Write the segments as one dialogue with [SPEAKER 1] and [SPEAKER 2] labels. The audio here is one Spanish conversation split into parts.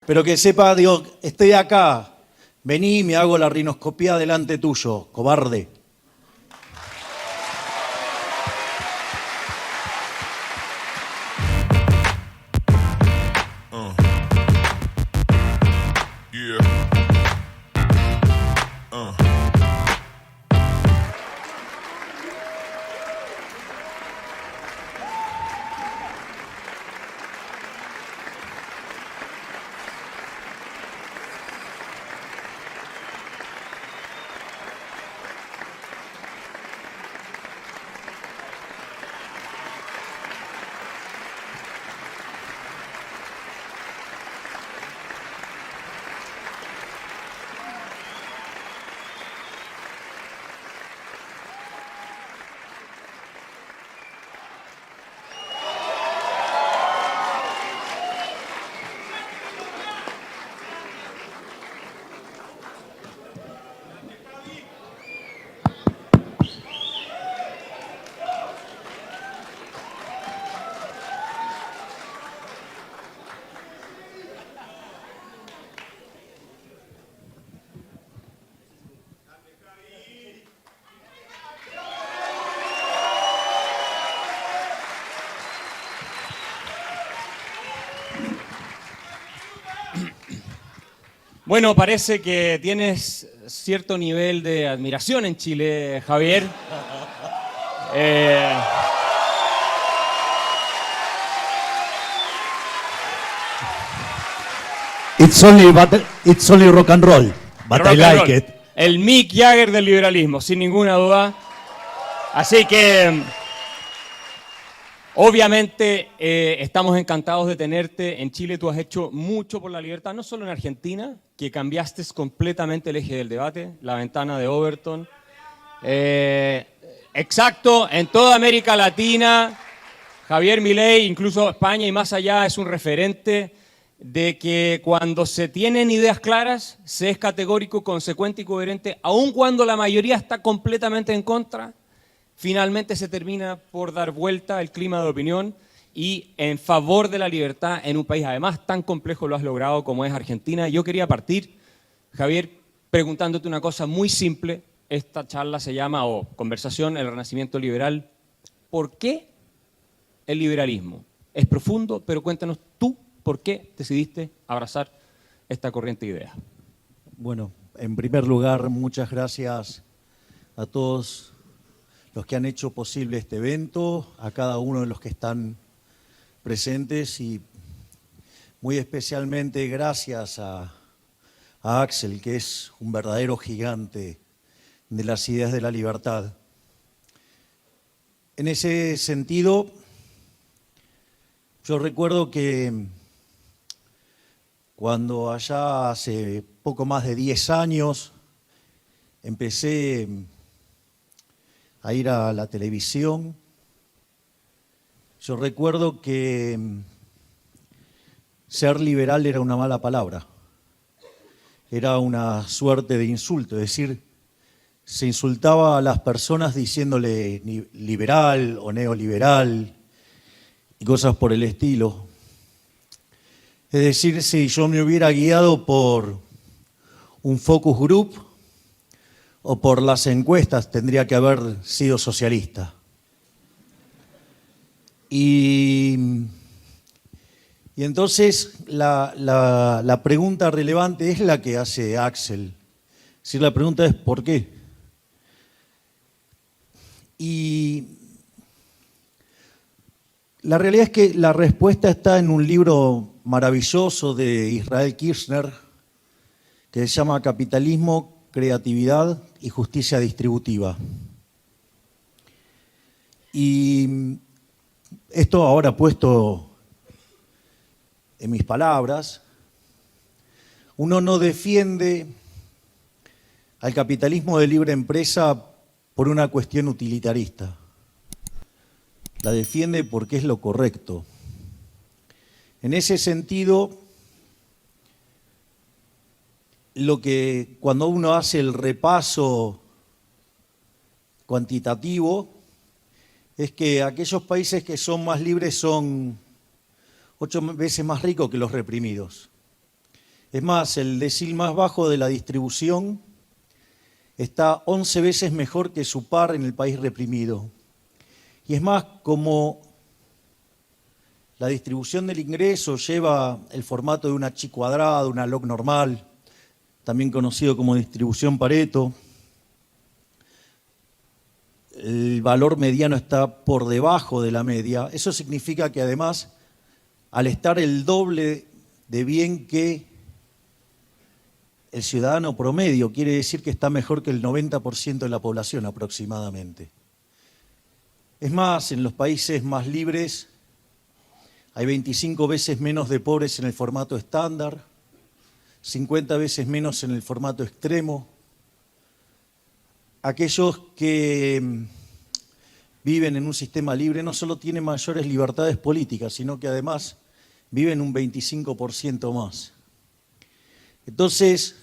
[SPEAKER 1] Pero que sepa, digo, estoy acá, vení y me hago la rinoscopía delante tuyo, cobarde.
[SPEAKER 2] Bueno, parece que tienes cierto nivel de admiración en Chile, Javier.
[SPEAKER 1] It's only rock and roll, but
[SPEAKER 2] Rock
[SPEAKER 1] I
[SPEAKER 2] and
[SPEAKER 1] like
[SPEAKER 2] roll.
[SPEAKER 1] it.
[SPEAKER 2] El Mick Jagger del liberalismo, sin ninguna duda. Así que, obviamente, estamos encantados de tenerte en Chile. Tú has hecho mucho por la libertad, no solo en Argentina, que cambiaste completamente el eje del debate, la ventana de Overton. Exacto, en toda América Latina, Javier Milei, incluso España y más allá, es un referente de que cuando se tienen ideas claras, se es categórico, consecuente y coherente, aun cuando la mayoría está completamente en contra, finalmente se termina por dar vuelta el clima de opinión y en favor de la libertad en un país además tan complejo lo has logrado como es Argentina. Yo quería partir, Javier, preguntándote una cosa muy simple. Esta charla se llama, o conversación, el renacimiento liberal. ¿Por qué el liberalismo? Es profundo, pero cuéntanos tú por qué decidiste abrazar esta corriente de ideas.
[SPEAKER 1] Bueno, en primer lugar, muchas gracias a todos los que han hecho posible este evento, a cada uno de los que están presentes y muy especialmente gracias a Axel, que es un verdadero gigante de las ideas de la libertad. En ese sentido, yo recuerdo que cuando allá hace poco más de 10 años empecé a ir a la televisión, yo recuerdo que ser liberal era una mala palabra, era una suerte de insulto, es decir, se insultaba a las personas diciéndole liberal o neoliberal y cosas por el estilo. Es decir, si yo me hubiera guiado por un focus group o por las encuestas, tendría que haber sido socialista. Y entonces la pregunta relevante es la que hace Axel. Es decir, la pregunta es ¿por qué? Y la realidad es que la respuesta está en un libro maravilloso de Israel Kirzner que se llama Capitalismo, Creatividad y Justicia Distributiva. Y esto ahora puesto en mis palabras, uno no defiende al capitalismo de libre empresa por una cuestión utilitarista. La defiende porque es lo correcto. En ese sentido, cuando uno hace el repaso cuantitativo, es que aquellos países que son más libres son 8 veces más ricos que los reprimidos. Es más, el decil más bajo de la distribución está 11 veces mejor que su par en el país reprimido. Y es más, como la distribución del ingreso lleva el formato de una chi cuadrada, una log normal, también conocido como distribución Pareto, el valor mediano está por debajo de la media. Eso significa que además, al estar el doble de bien que el ciudadano promedio, quiere decir que está mejor que el 90% de la población aproximadamente. Es más, en los países más libres hay 25 veces menos de pobres en el formato estándar, 50 veces menos en el formato extremo. Aquellos que viven en un sistema libre no solo tienen mayores libertades políticas, sino que además viven un 25% más. Entonces,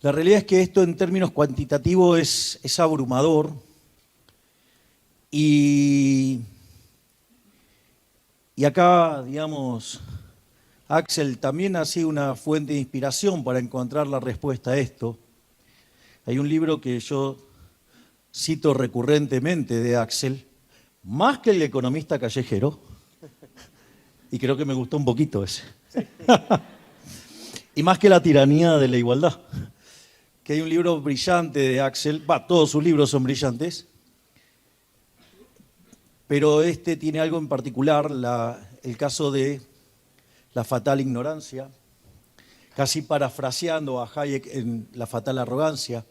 [SPEAKER 1] la realidad es que esto en términos cuantitativos es abrumador y acá, digamos, Axel también ha sido una fuente de inspiración para encontrar la respuesta a esto. Hay un libro que yo cito recurrentemente de Axel, más que El economista callejero, y creo que me gustó un poquito ese. Sí. Y más que La tiranía de la igualdad, que hay un libro brillante de Axel, todos sus libros son brillantes, pero este tiene algo en particular, el caso de la fatal ignorancia, casi parafraseando a Hayek en La fatal arrogancia,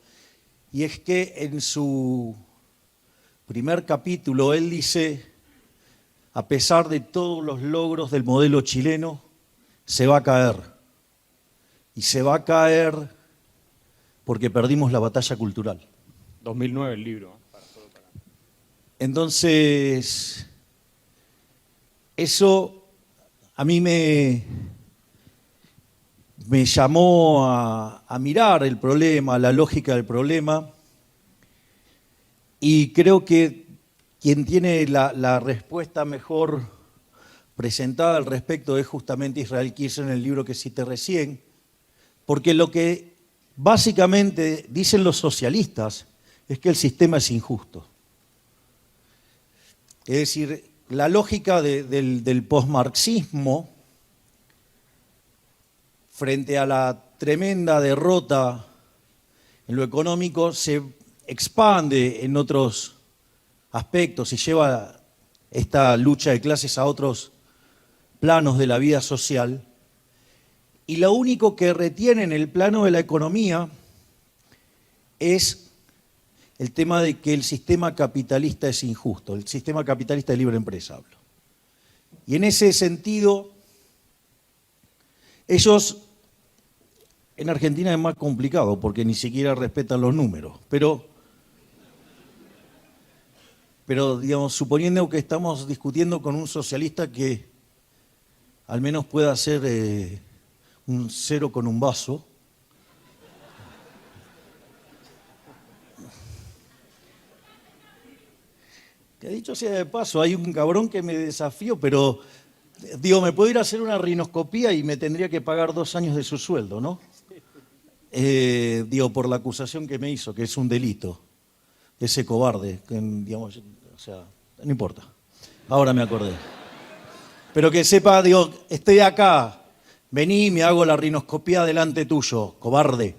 [SPEAKER 1] y es que en su primer capítulo él dice, a pesar de todos los logros del modelo chileno, se va a caer. Y se va a caer porque perdimos la batalla cultural.
[SPEAKER 2] 2009 el libro.
[SPEAKER 1] Entonces, eso a mí me llamó a mirar el problema, la lógica del problema, y creo que quien tiene la respuesta mejor presentada al respecto es justamente Israel Kirzner en el libro que cité recién, porque lo que básicamente dicen los socialistas es que el sistema es injusto. Es decir, la lógica del posmarxismo frente a la tremenda derrota en lo económico se expande en otros aspectos y lleva esta lucha de clases a otros planos de la vida social. Y lo único que retiene en el plano de la economía es el tema de que el sistema capitalista es injusto, el sistema capitalista de libre empresa hablo. Y en ese sentido, ellos, en Argentina es más complicado porque ni siquiera respetan los números, pero digamos, suponiendo que estamos discutiendo con un socialista que al menos pueda hacer un cero con un vaso, que dicho sea de paso, hay un cabrón que me desafió, pero digo, me puedo ir a hacer una rinoscopía y me tendría que pagar 2 años de su sueldo, ¿no? Digo, por la acusación que me hizo, que es un delito, ese cobarde, que, digamos, o sea, no importa, ahora me acordé. Pero que sepa, digo, estoy acá, vení y me hago la rinoscopía delante tuyo, cobarde.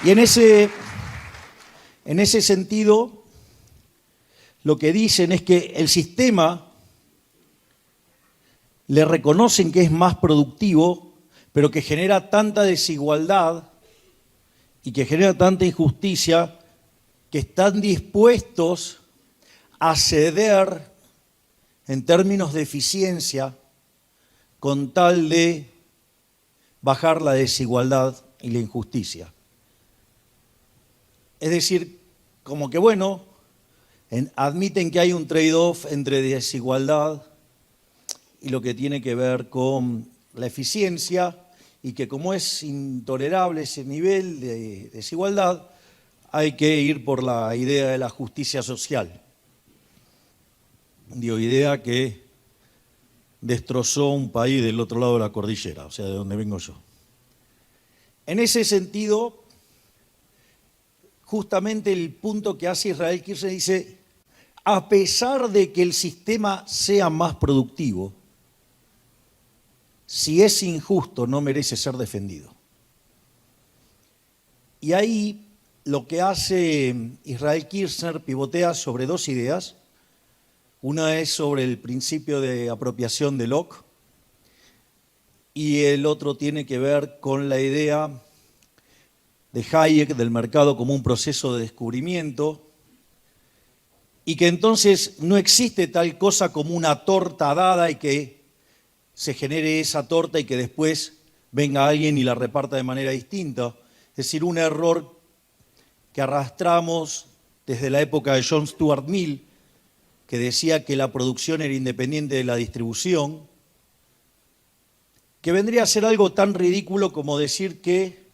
[SPEAKER 1] Y en ese sentido, lo que dicen es que el sistema le reconocen que es más productivo, pero que genera tanta desigualdad y que genera tanta injusticia que están dispuestos a ceder en términos de eficiencia con tal de bajar la desigualdad y la injusticia. Es decir, como que bueno, admiten que hay un trade-off entre desigualdad y lo que tiene que ver con la eficiencia y que como es intolerable ese nivel de desigualdad, hay que ir por la idea de la justicia social. idea que destrozó un país del otro lado de la cordillera, o sea, de donde vengo yo. En ese sentido, justamente el punto que hace Israel Kirchner dice, a pesar de que el sistema sea más productivo, si es injusto no merece ser defendido. Y ahí lo que hace Israel Kirchner pivotea sobre dos ideas. Una es sobre el principio de apropiación de Locke y el otro tiene que ver con la idea de Hayek del mercado como un proceso de descubrimiento y que entonces no existe tal cosa como una torta dada y que se genere esa torta y que después venga alguien y la reparta de manera distinta. Es decir, un error que arrastramos desde la época de John Stuart Mill, que decía que la producción era independiente de la distribución, que vendría a ser algo tan ridículo como decir que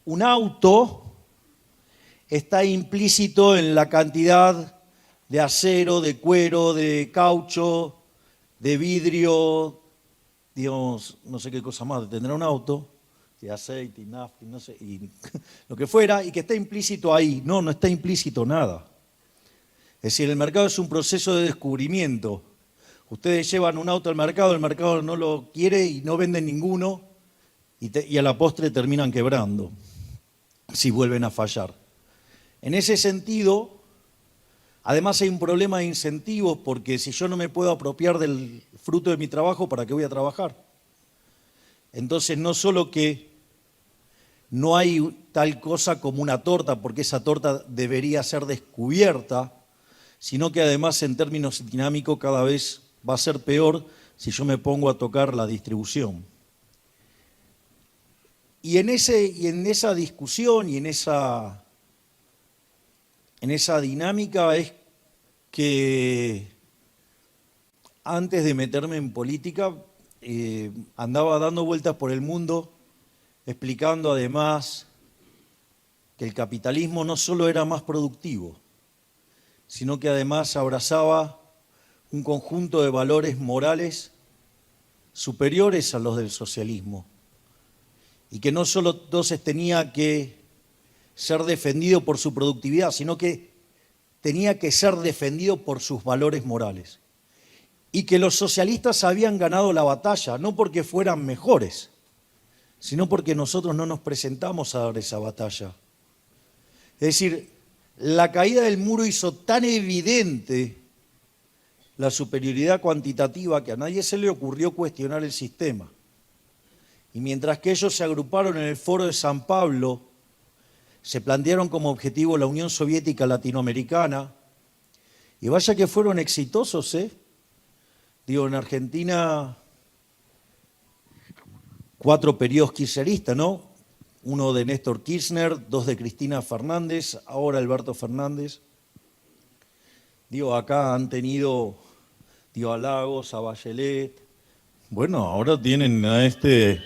[SPEAKER 1] un auto está implícito en la cantidad de acero, de cuero, de caucho, de vidrio, digamos, no sé qué cosa más tendrá un auto, de aceite y nafta, no sé, y lo que fuera, y que está implícito ahí. No, no está implícito nada. Es decir, el mercado es un proceso de descubrimiento. Ustedes llevan un auto al mercado, el mercado no lo quiere y no venden ninguno, y a la postre terminan quebrando, si vuelven a fallar. En ese sentido, además hay un problema de incentivos, porque si yo no me puedo apropiar del fruto de mi trabajo, ¿para qué voy a trabajar? Entonces, no solo que no hay tal cosa como una torta, porque esa torta debería ser descubierta, sino que además en términos dinámicos cada vez va a ser peor si yo me pongo a tocar la distribución. Y en esa discusión y en esa dinámica es que antes de meterme en política andaba dando vueltas por el mundo explicando además que el capitalismo no solo era más productivo, sino que además abrazaba un conjunto de valores morales superiores a los del socialismo y que no solo entonces tenía que ser defendido por su productividad, sino que tenía que ser defendido por sus valores morales. Y que los socialistas habían ganado la batalla, no porque fueran mejores, sino porque nosotros no nos presentamos a dar esa batalla. Es decir, la caída del muro hizo tan evidente la superioridad cuantitativa que a nadie se le ocurrió cuestionar el sistema. Y mientras que ellos se agruparon en el Foro de San Pablo, se plantearon como objetivo la Unión Soviética Latinoamericana, y vaya que fueron exitosos, ¿eh? Digo, en Argentina, 4 periodos kirchneristas, ¿no? 1 de Néstor Kirchner, 2 de Cristina Fernández, ahora Alberto Fernández. Digo, acá han tenido, a Lagos, a Bachelet. Bueno, ahora tienen a este...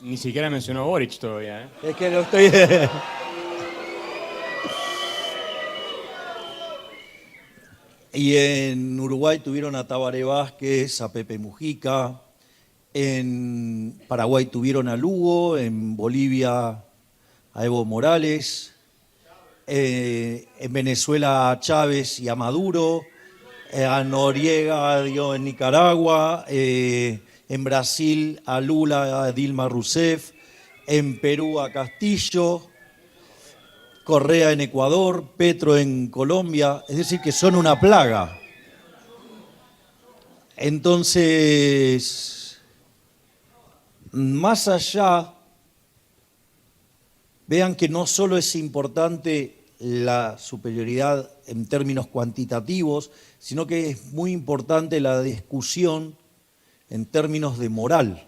[SPEAKER 2] Ni siquiera mencionó a Boric todavía, ¿eh?
[SPEAKER 1] Es que lo estoy... Y en Uruguay tuvieron a Tabaré Vázquez, a Pepe Mujica, en Paraguay tuvieron a Lugo, en Bolivia a Evo Morales, en Venezuela a Chávez y a Maduro, a Noriega en Nicaragua, en Brasil a Lula, a Dilma Rousseff, en Perú a Castillo, Correa en Ecuador, Petro en Colombia, es decir, que son una plaga. Entonces, más allá, vean que no solo es importante la superioridad en términos cuantitativos, sino que es muy importante la discusión en términos de moral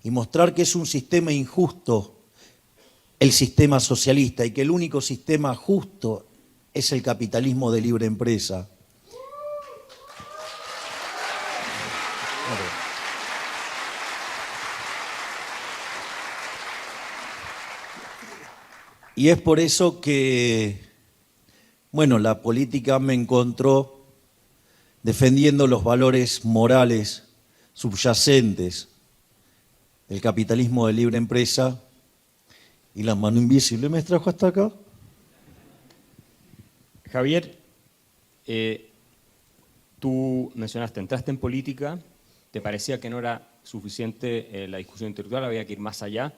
[SPEAKER 1] y mostrar que es un sistema injusto el sistema socialista y que el único sistema justo es el capitalismo de libre empresa. Y es por eso que Bueno, la política me encontró defendiendo los valores morales subyacentes del capitalismo de libre empresa, y la mano invisible me trajo hasta acá.
[SPEAKER 2] Javier, tú mencionaste, entraste en política, te parecía que no era suficiente la discusión intelectual, había que ir más allá.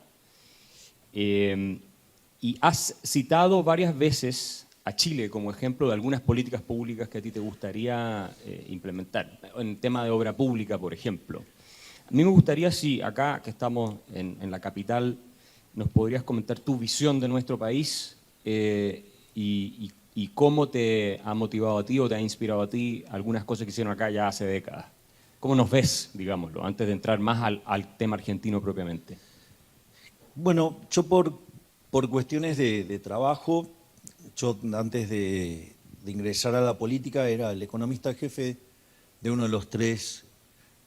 [SPEAKER 2] Y has citado varias veces a Chile como ejemplo de algunas políticas públicas que a ti te gustaría implementar, en tema de obra pública, por ejemplo. A mí me gustaría, si acá que estamos en la capital, nos podrías comentar tu visión de nuestro país y cómo te ha motivado a ti o te ha inspirado a ti algunas cosas que hicieron acá ya hace décadas. ¿Cómo nos ves, digámoslo, antes de entrar más al tema argentino propiamente?
[SPEAKER 1] Bueno, yo por cuestiones de trabajo, yo antes de ingresar a la política era el economista jefe de uno de los 3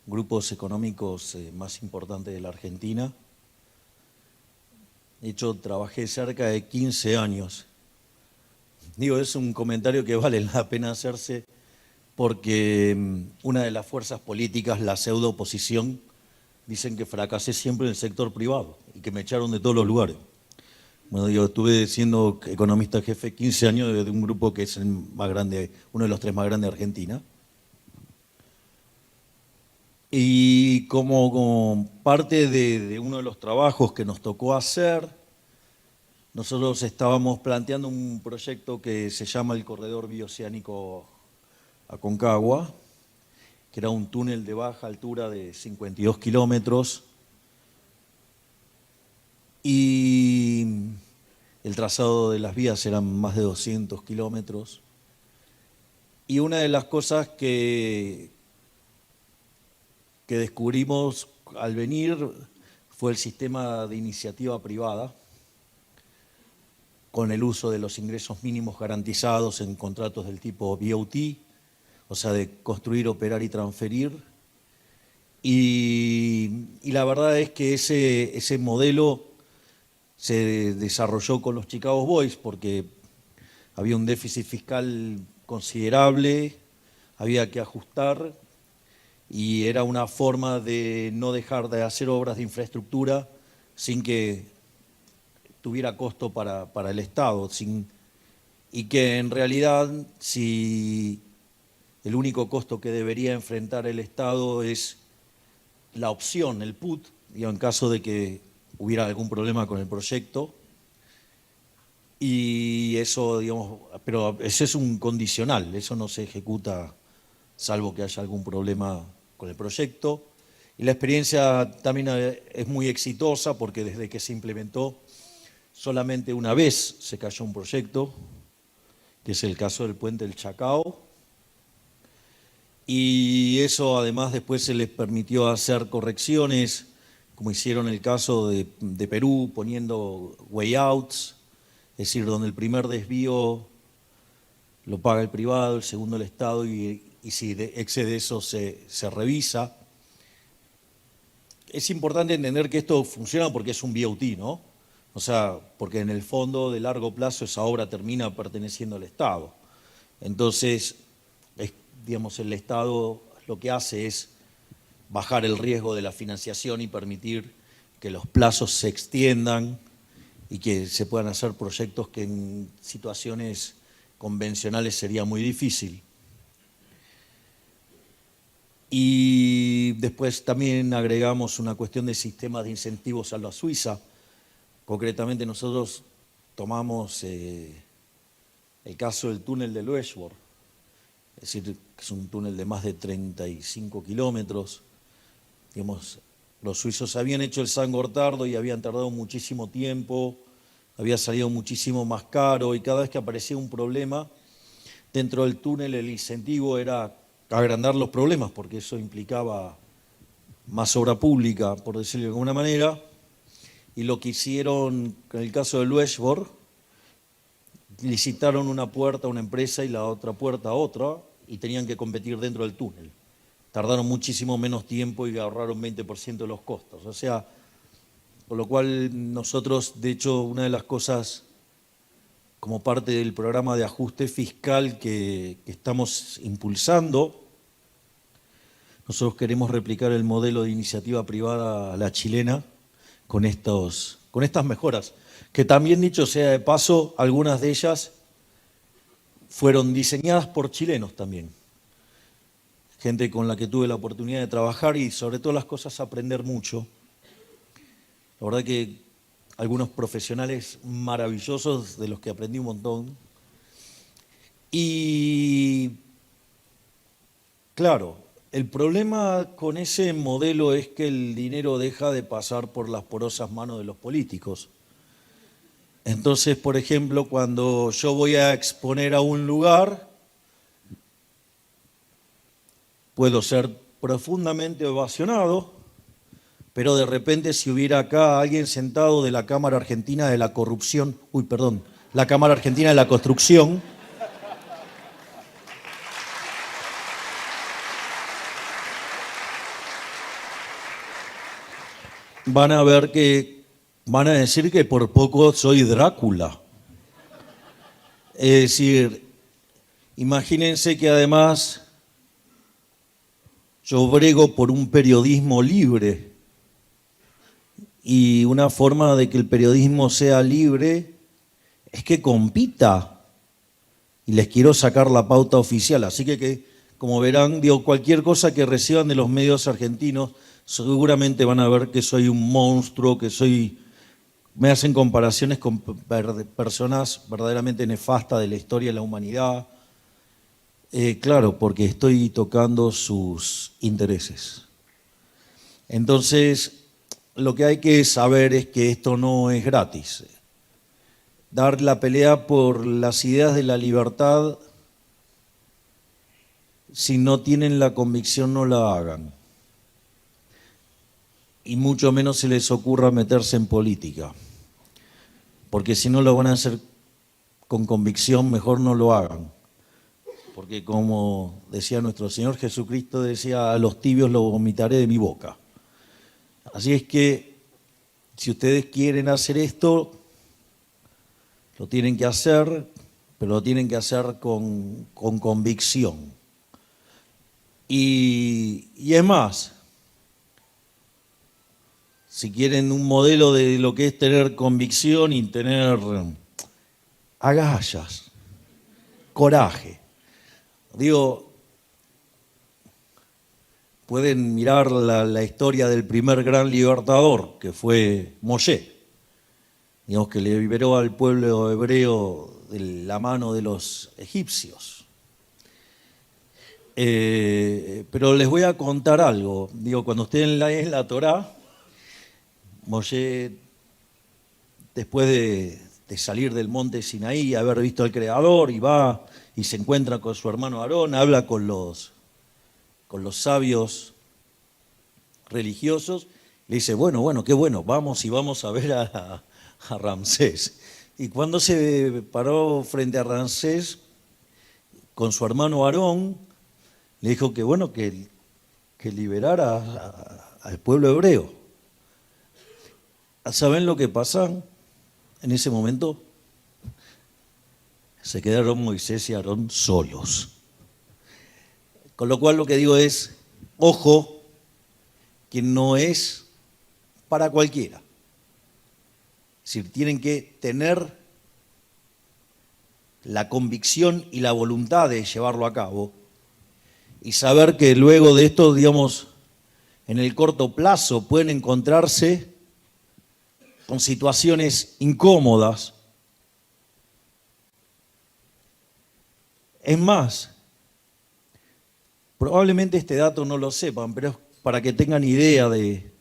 [SPEAKER 1] grupos económicos más importantes de la Argentina. De hecho, trabajé cerca de 15 años. Digo, es un comentario que vale la pena hacerse porque una de las fuerzas políticas, la pseudo oposición, dicen que fracasé siempre en el sector privado y que me echaron de todos los lugares. Bueno, yo estuve siendo economista jefe 15 años de un grupo que es el más grande, uno de los 3 más grandes de Argentina. Y como parte de uno de los trabajos que nos tocó hacer, nosotros estábamos planteando un proyecto que se llama el Corredor Bioceánico Aconcagua, que era un túnel de baja altura de 52 kilómetros, y el trazado de las vías eran más de 200 kilómetros. Y una de las cosas que descubrimos al venir fue el sistema de iniciativa privada, con el uso de los ingresos mínimos garantizados en contratos del tipo BOT, o sea, de construir, operar y transferir. Y la verdad es que ese modelo se desarrolló con los Chicago Boys porque había un déficit fiscal considerable, había que ajustar, y era una forma de no dejar de hacer obras de infraestructura sin que tuviera costo para el Estado, y que en realidad si el único costo que debería enfrentar el Estado es la opción, el put, en caso de que hubiera algún problema con el proyecto, y eso, digamos, pero ese es un condicional, eso no se ejecuta salvo que haya algún problema con el proyecto. Y la experiencia también es muy exitosa porque desde que se implementó solamente una vez se cayó un proyecto, que es el caso del puente del Chacao, y eso además después se les permitió hacer correcciones, como hicieron el caso de Perú, poniendo way outs, es decir, donde el primer desvío lo paga el privado, el segundo el Estado, y si excede eso se revisa. Es importante entender que esto funciona porque es un BOT, ¿no? O sea, porque en el fondo de largo plazo esa obra termina perteneciendo al Estado. Entonces, digamos, el Estado lo que hace es bajar el riesgo de la financiación y permitir que los plazos se extiendan y que se puedan hacer proyectos que en situaciones convencionales sería muy difícil. Y después también agregamos una cuestión de sistemas de incentivos a la Suiza. Concretamente nosotros tomamos el caso del túnel de Luesborg, es decir, que es un túnel de más de 35 kilómetros. Digamos, los suizos habían hecho el San Gotardo y habían tardado muchísimo tiempo, había salido muchísimo más caro, y cada vez que aparecía un problema dentro del túnel el incentivo era agrandar los problemas, porque eso implicaba más obra pública, por decirlo de alguna manera. Y lo que hicieron en el caso de Luesborg, licitaron una puerta a una empresa y la otra puerta a otra, y tenían que competir dentro del túnel. Tardaron muchísimo menos tiempo y ahorraron 20% de los costos. O sea, con lo cual nosotros, de hecho, una de las cosas como parte del programa de ajuste fiscal que estamos impulsando. Nosotros queremos replicar el modelo de iniciativa privada a la chilena con estas mejoras, que también, dicho sea de paso, algunas de ellas fueron diseñadas por chilenos también. Gente con la que tuve la oportunidad de trabajar y sobre todas las cosas aprender mucho. La verdad que algunos profesionales maravillosos de los que aprendí un montón. Y claro, el problema con ese modelo es que el dinero deja de pasar por las porosas manos de los políticos. Entonces, por ejemplo, cuando yo voy a exponer a un lugar, puedo ser profundamente ovacionado, pero de repente si hubiera acá alguien sentado de la Cámara Argentina de la Corrupción, la Cámara Argentina de la Construcción, van a decir que por poco soy Drácula. Es decir, imagínense que además yo brego por un periodismo libre y una forma de que el periodismo sea libre es que compita y les quiero sacar la pauta oficial. Así que como verán, cualquier cosa que reciban de los medios argentinos seguramente van a ver que soy un monstruo, me hacen comparaciones con personas verdaderamente nefastas de la historia de la humanidad. Claro, porque estoy tocando sus intereses. Entonces, lo que hay que saber es que esto no es gratis. Dar la pelea por las ideas de la libertad, si no tienen la convicción, no la hagan. Y mucho menos se les ocurra meterse en política. Porque si no lo van a hacer con convicción, mejor no lo hagan. Porque como decía nuestro Señor Jesucristo, decía, a los tibios lo vomitaré de mi boca. Así es que, si ustedes quieren hacer esto, lo tienen que hacer, pero lo tienen que hacer con convicción. Y es más, si quieren un modelo de lo que es tener convicción y tener agallas, coraje. Pueden mirar la historia del primer gran libertador, que fue Moshe, que le liberó al pueblo hebreo de la mano de los egipcios. Pero les voy a contar algo. Cuando ustedes leen la Torá, Moshe, después de salir del monte Sinaí, haber visto al Creador, y va y se encuentra con su hermano Aarón, habla con los sabios religiosos, le dice, bueno, qué bueno, vamos a ver a Ramsés. Y cuando se paró frente a Ramsés, con su hermano Aarón, le dijo que bueno, que liberara al pueblo hebreo. ¿Saben lo que pasa en ese momento? Se quedaron Moisés y Aarón solos. Con lo cual lo que digo es, ojo, que no es para cualquiera. Es decir, tienen que tener la convicción y la voluntad de llevarlo a cabo y saber que luego de esto, en el corto plazo pueden encontrarse con situaciones incómodas. Es más, probablemente este dato no lo sepan, pero es para que tengan idea de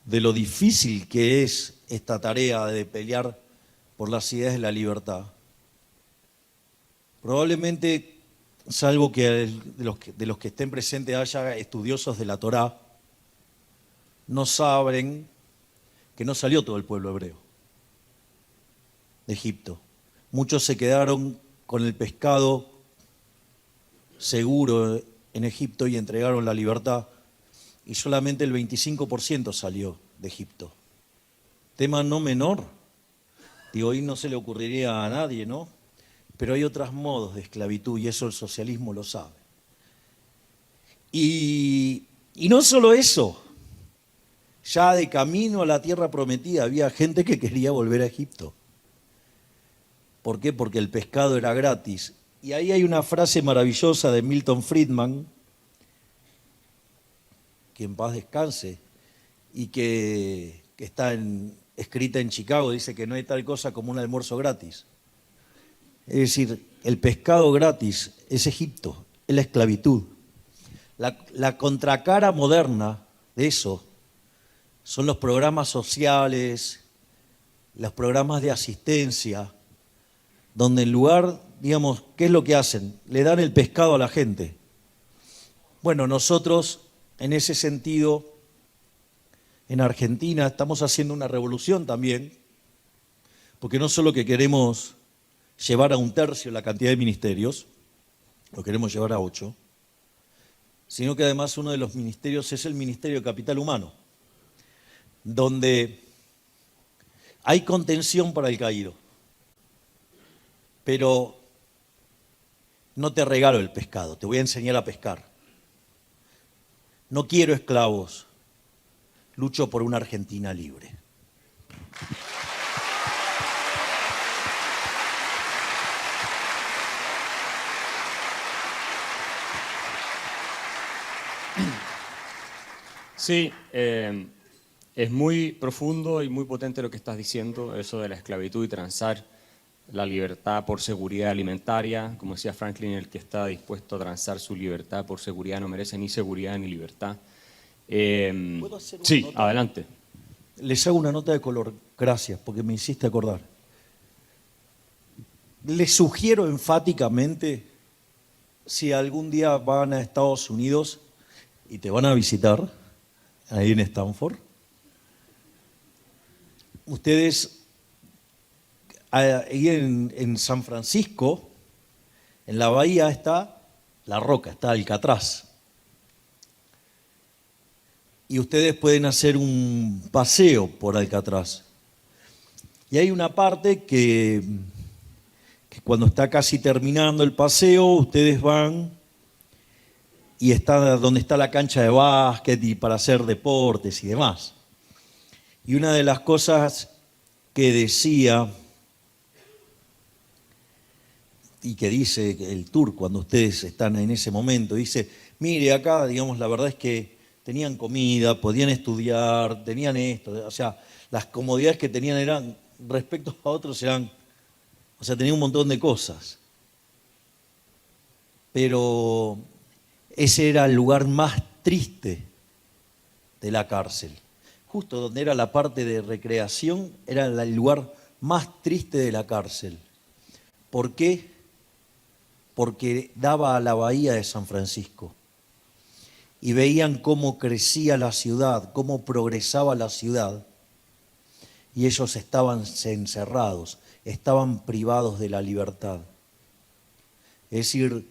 [SPEAKER 1] lo difícil que es esta tarea de pelear por las ideas de la libertad. Probablemente, salvo que de los que estén presentes haya estudiosos de la Torá, no saben que no salió todo el pueblo hebreo de Egipto. Muchos se quedaron con el pescado seguro en Egipto y entregaron la libertad, y solamente el 25% salió de Egipto. Tema no menor, Digo, hoy no se le ocurriría a nadie, ¿no? Pero hay otros modos de esclavitud y eso el socialismo lo sabe. Y no solo eso, ya de camino a la tierra prometida había gente que quería volver a Egipto. ¿Por qué? Porque el pescado era gratis. Y ahí hay una frase maravillosa de Milton Friedman, que en paz descanse, y que está escrita en Chicago, dice que no hay tal cosa como un almuerzo gratis. Es decir, el pescado gratis es Egipto, es la esclavitud. La contracara moderna de eso son los programas sociales, los programas de asistencia, donde en lugar, digamos, ¿qué es lo que hacen? Le dan el pescado a la gente. Bueno, nosotros en ese sentido, en Argentina estamos haciendo una revolución también, porque no solo que queremos llevar a 1/3 la cantidad de ministerios, lo queremos llevar a 8, sino que además uno de los ministerios es el Ministerio de Capital Humano, donde hay contención para el caído, pero no te regalo el pescado, te voy a enseñar a pescar. No quiero esclavos, lucho por una Argentina libre.
[SPEAKER 2] Sí, es muy profundo y muy potente lo que estás diciendo, eso de la esclavitud y transar la libertad por seguridad alimentaria. Como decía Franklin, el que está dispuesto a transar su libertad por seguridad no merece ni seguridad ni libertad.
[SPEAKER 1] ¿Puedo hacer una
[SPEAKER 2] Sí,
[SPEAKER 1] nota?
[SPEAKER 2] adelante.
[SPEAKER 1] Les hago una nota de color, gracias, porque me hiciste acordar. Les sugiero enfáticamente, si algún día van a Estados Unidos y te van a visitar, ahí en Stanford, ustedes, ahí en San Francisco, en la bahía está La Roca, está Alcatraz. Y ustedes pueden hacer un paseo por Alcatraz. Y hay una parte que cuando está casi terminando el paseo, ustedes van y está donde está la cancha de básquet y para hacer deportes y demás. Y una de las cosas que decía y que dice el tour cuando ustedes están en ese momento, dice, mire acá, digamos, la verdad es que tenían comida, podían estudiar, tenían esto, o sea, las comodidades que tenían eran, respecto a otros eran, o sea, tenían un montón de cosas. Pero ese era el lugar más triste de la cárcel. Justo donde era la parte de recreación, era el lugar más triste de la cárcel. ¿Por qué? Porque daba a la bahía de San Francisco. Y veían cómo crecía la ciudad, cómo progresaba la ciudad. Y ellos estaban encerrados, estaban privados de la libertad. Es decir,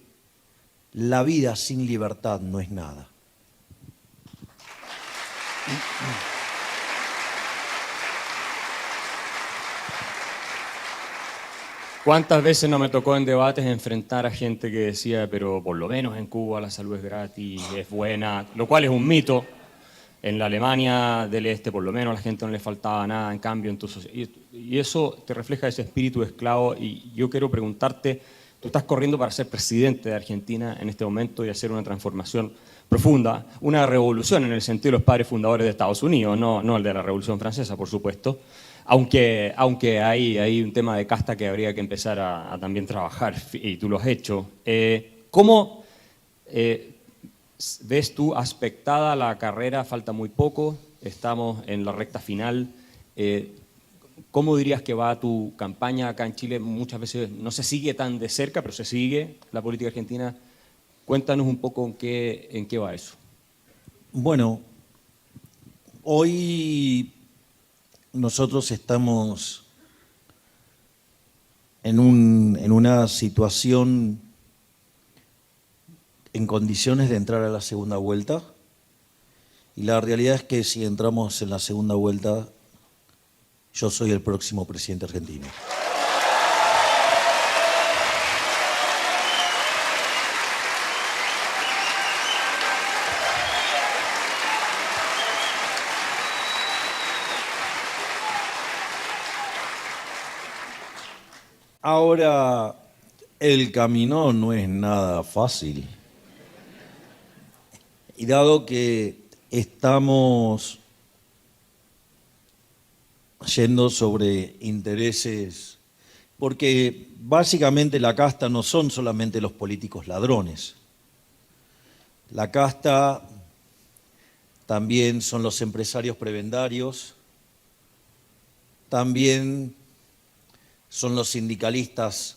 [SPEAKER 1] la vida sin libertad no es nada.
[SPEAKER 2] ¿Cuántas veces no me tocó en debates enfrentar a gente que decía, pero por lo menos en Cuba la salud es gratis, es buena, lo cual es un mito? En la Alemania del Este, por lo menos, a la gente no le faltaba nada, en cambio, y eso te refleja ese espíritu de esclavo. Y yo quiero preguntarte, tú estás corriendo para ser presidente de Argentina en este momento y hacer una transformación profunda, una revolución en el sentido de los padres fundadores de Estados Unidos, no el de la Revolución Francesa, por supuesto, aunque hay un tema de casta que habría que empezar a también trabajar, y tú lo has hecho. ¿Cómo ves tú aspectada la carrera? Falta muy poco, estamos en la recta final. ¿Cómo dirías que va tu campaña acá en Chile? Muchas veces no se sigue tan de cerca, pero se sigue la política argentina. Cuéntanos un poco en qué va eso.
[SPEAKER 1] Bueno, hoy nosotros estamos en una situación en condiciones de entrar a la segunda vuelta, y la realidad es que si entramos en la segunda vuelta yo soy el próximo presidente argentino. Ahora, el camino no es nada fácil. Y dado que estamos yendo sobre intereses, porque básicamente la casta no son solamente los políticos ladrones. La casta también son los empresarios prebendarios, también son los sindicalistas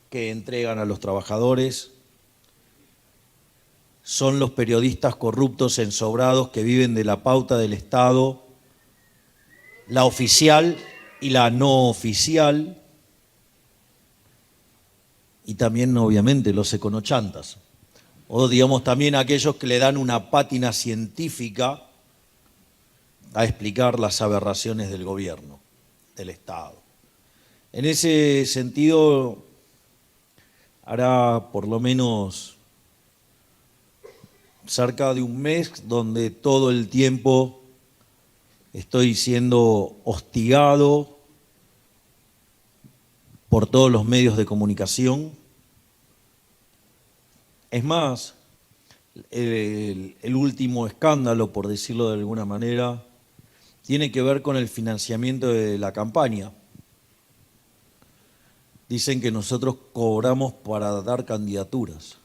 [SPEAKER 1] que entregan a los trabajadores, son los periodistas corruptos ensobrados que viven de la pauta del Estado, la oficial y la no oficial, y también obviamente los econochantas, o digamos también aquellos que le dan una pátina científica a explicar las aberraciones del gobierno, del Estado. En ese sentido, hará por lo menos cerca de un mes donde todo el tiempo estoy siendo hostigado por todos los medios de comunicación. Es más, el último escándalo, por decirlo de alguna manera, tiene que ver con el financiamiento de la campaña. Dicen que nosotros cobramos para dar candidaturas,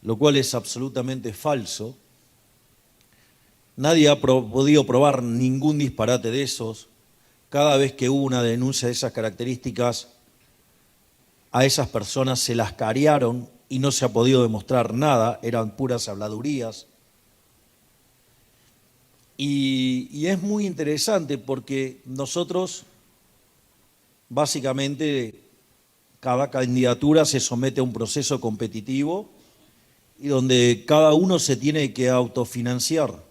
[SPEAKER 1] lo cual es absolutamente falso. Nadie ha podido probar ningún disparate de esos. Cada vez que hubo una denuncia de esas características, a esas personas se las carearon y no se ha podido demostrar nada, eran puras habladurías. Y es muy interesante porque nosotros, básicamente, cada candidatura se somete a un proceso competitivo y donde cada uno se tiene que autofinanciar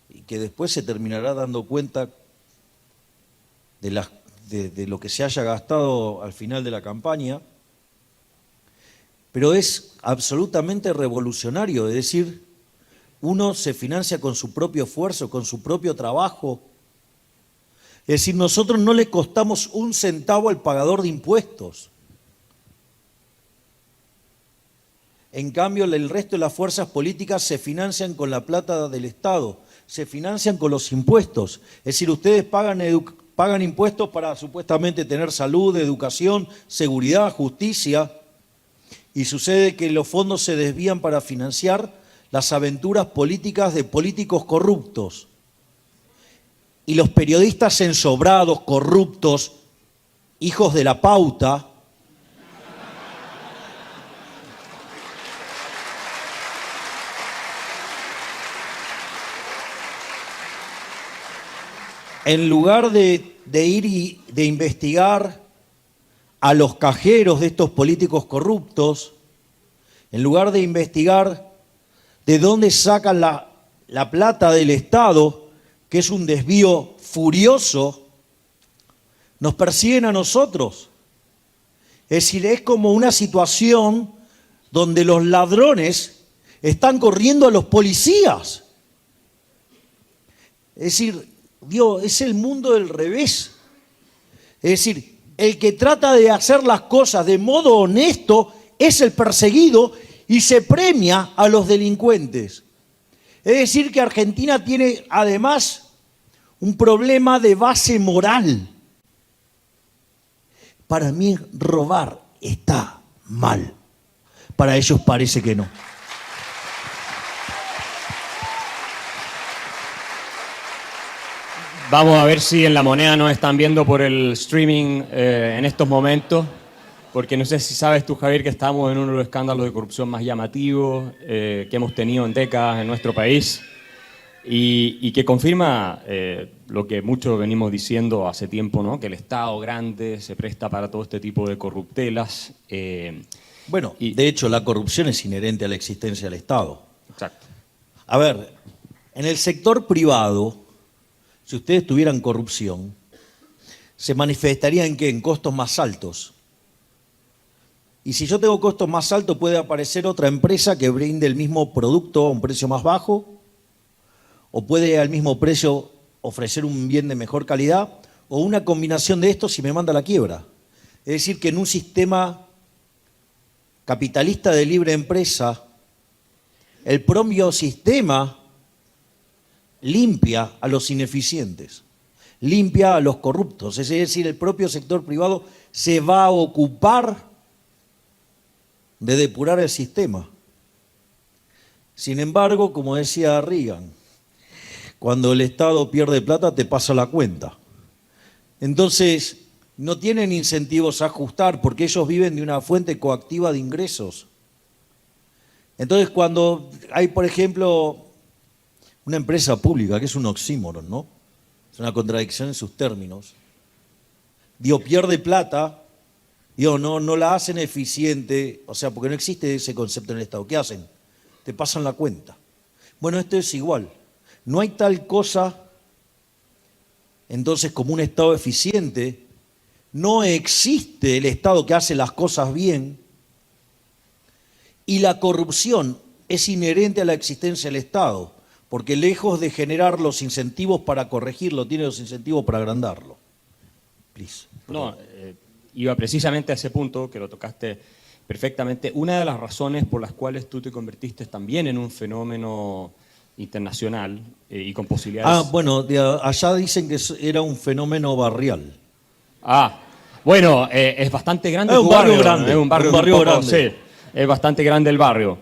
[SPEAKER 1] y que después se terminará dando cuenta de lo que se haya gastado al final de la campaña, pero es absolutamente revolucionario, es decir, uno se financia con su propio esfuerzo, con su propio trabajo. Es decir, nosotros no le costamos un centavo al pagador de impuestos. En cambio, el resto de las fuerzas políticas se financian con la plata del Estado, se financian con los impuestos. Es decir, ustedes pagan impuestos para supuestamente tener salud, educación, seguridad, justicia, y sucede que los fondos se desvían para financiar las aventuras políticas de políticos corruptos. Y los periodistas ensobrados, corruptos, hijos de la pauta, en lugar de ir y de investigar a los cajeros de estos políticos corruptos, en lugar de investigar de dónde sacan la plata del Estado, que es un desvío furioso, nos persiguen a nosotros. Es decir, es como una situación donde los ladrones están corriendo a los policías. Es decir, Dios, es el mundo del revés. Es decir, el que trata de hacer las cosas de modo honesto es el perseguido y se premia a los delincuentes. Es decir, que Argentina tiene además un problema de base moral. Para mí robar está mal. Para ellos parece que no.
[SPEAKER 2] Vamos a ver si en La Moneda nos están viendo por el streaming en estos momentos, porque no sé si sabes tú, Javier, que estamos en uno de los escándalos de corrupción más llamativos que hemos tenido en décadas en nuestro país y que confirma lo que muchos venimos diciendo hace tiempo, ¿no? Que el Estado grande se presta para todo este tipo de corruptelas.
[SPEAKER 1] De hecho, la corrupción es inherente a la existencia del Estado.
[SPEAKER 2] Exacto.
[SPEAKER 1] A ver, en el sector privado, si ustedes tuvieran corrupción, se manifestaría en qué? En costos más altos. Y si yo tengo costos más altos, puede aparecer otra empresa que brinde el mismo producto a un precio más bajo, o puede al mismo precio ofrecer un bien de mejor calidad, o una combinación de estos y me manda a la quiebra. Es decir, que en un sistema capitalista de libre empresa, el propio sistema limpia a los ineficientes, limpia a los corruptos. Es decir, el propio sector privado se va a ocupar de depurar el sistema. Sin embargo, como decía Reagan, cuando el Estado pierde plata te pasa la cuenta. Entonces, no tienen incentivos a ajustar porque ellos viven de una fuente coactiva de ingresos. Entonces, cuando hay, por ejemplo, una empresa pública, que es un oxímoron, ¿no? Es una contradicción en sus términos. Digo, pierde plata, digo, no la hacen eficiente, o sea, porque no existe ese concepto en el Estado. ¿Qué hacen? Te pasan la cuenta. Bueno, esto es igual. No hay tal cosa, entonces, como un Estado eficiente. No existe el Estado que hace las cosas bien. Y la corrupción es inherente a la existencia del Estado, porque lejos de generar los incentivos para corregirlo, tiene los incentivos para agrandarlo. Please.
[SPEAKER 2] No, iba precisamente a ese punto, que lo tocaste perfectamente. Una de las razones por las cuales tú te convertiste también en un fenómeno internacional y con posibilidades...
[SPEAKER 1] Bueno, allá dicen que era un fenómeno barrial.
[SPEAKER 2] Bueno, es bastante grande
[SPEAKER 1] Es
[SPEAKER 2] tu
[SPEAKER 1] un barrio
[SPEAKER 2] barrio.
[SPEAKER 1] grande.
[SPEAKER 2] Es un barrio grande. Sí, es bastante grande el barrio.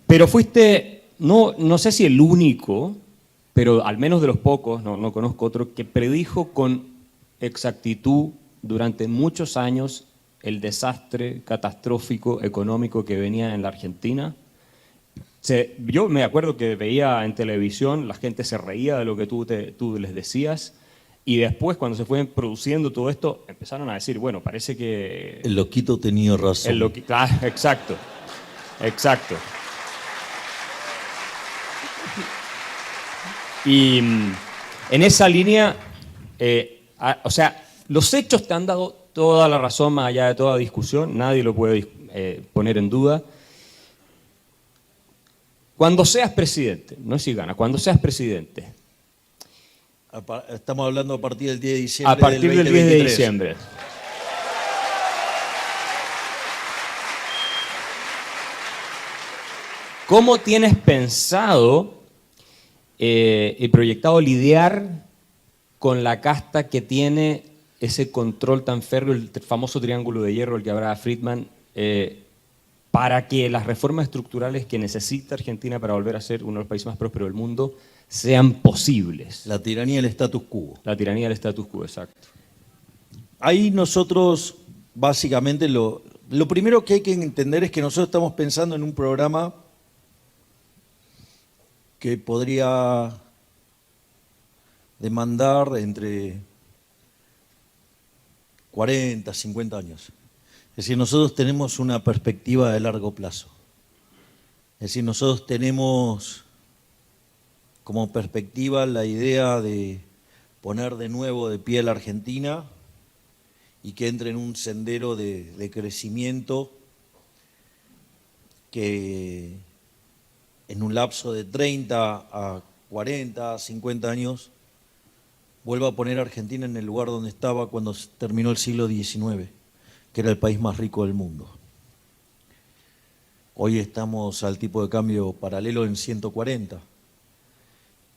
[SPEAKER 2] Pero fuiste, no sé si el único, pero al menos de los pocos, no conozco otro, que predijo con exactitud durante muchos años el desastre catastrófico económico que venía en la Argentina. Yo me acuerdo que veía en televisión, la gente se reía de lo que tú les decías, y después cuando se fue produciendo todo esto, empezaron a decir, bueno, parece que...
[SPEAKER 1] El loquito tenía razón.
[SPEAKER 2] Claro, exacto. Y en esa línea, o sea, los hechos te han dado toda la razón más allá de toda discusión, nadie lo puede poner en duda. Cuando seas presidente, no es si gana, cuando seas presidente.
[SPEAKER 1] Estamos hablando a partir del 10 de diciembre.
[SPEAKER 2] A partir del 10 de diciembre. ¿Cómo tienes pensado y proyectado lidiar con la casta que tiene ese control tan férreo, el famoso triángulo de hierro, el que hablaba Friedman, para que las reformas estructurales que necesita Argentina para volver a ser uno de los países más prósperos del mundo sean posibles?
[SPEAKER 1] La tiranía del status quo.
[SPEAKER 2] La tiranía del status quo, exacto.
[SPEAKER 1] Ahí nosotros, básicamente, lo primero que hay que entender es que nosotros estamos pensando en un programa que podría demandar entre 40, 50 años. Es decir, nosotros tenemos una perspectiva de largo plazo. Es decir, nosotros tenemos como perspectiva la idea de poner de nuevo de pie a la Argentina y que entre en un sendero de crecimiento que en un lapso de 30 a 40, 50 años vuelva a poner a Argentina en el lugar donde estaba cuando terminó el siglo XIX, que era el país más rico del mundo. Hoy estamos al tipo de cambio paralelo en 140